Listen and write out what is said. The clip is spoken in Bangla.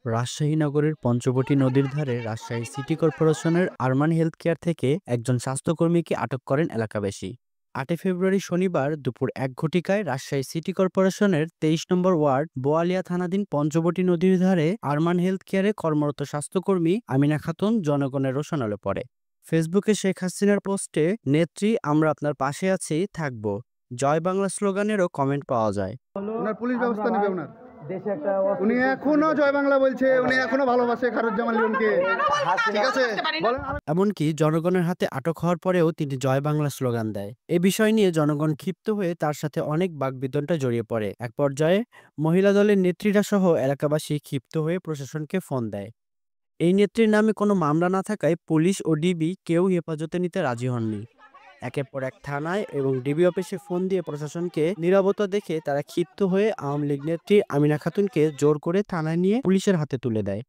রাজশাহী নগরের পঞ্চবটী নদীর ধারে রাজশাহী সিটি কর্পোরেশনের আরমান হেলথ কেয়ার থেকে একজন স্বাস্থ্যকর্মীকে আটক করেন এলাকাবাসী। ৮ ফেব্রুয়ারি শনিবার দুপুর ১ ঘটিকায় রাজশাহী সিটি কর্পোরেশনের ২৩ নম্বর ওয়ার্ড বোয়ালিয়া থানাধীন পঞ্চবটী নদীর ধারে আরমান হেলথ কেয়ারে কর্মরত স্বাস্থ্যকর্মী আমিনা খাতুন জনগণের রোষানলে পড়ে। ফেসবুকে শেখ হাসিনার পোস্টে নেত্রী আমরা আপনার পাশে আছি থাকবো জয় বাংলা স্লোগানেরও কমেন্ট পাওয়া যায়। ওনার পুলিশ ব্যবস্থা নেবে ওনার উনি এখনো জয় বাংলা বলছে, উনি এখনো ভালোবাসে খারুজ্জামান লিওনকে। ঠিক আছে বলেন। এমনকি জনগণের হাতে আটক হওয়ার পরেও তিনি জয় বাংলা স্লোগান দেয়। এ বিষয় নিয়ে জনগণ ক্ষিপ্ত হয়ে তার সাথে অনেক বাকবিতণ্ডা জড়িয়ে পড়ে। এক পর্যায়ে মহিলা দলের নেত্রীরা সহ এলাকাবাসী ক্ষিপ্ত হয়ে প্রশাসনকে ফোন দেয়। এই নেত্রীর নামে কোনো মামলা না থাকায় পুলিশ ও ডিবি কেউ হেফাজতে নিতে রাজি হননি। একের পর এক থানায় এবং ডিবি অফিসে ফোন দিয়ে প্রশাসনকে নীরবতা দেখে তারা ক্ষিপ্ত হয়ে আওয়ামী লীগ নেত্রী আমিনা খাতুনকে জোর করে থানায় নিয়ে পুলিশের হাতে তুলে দেয়।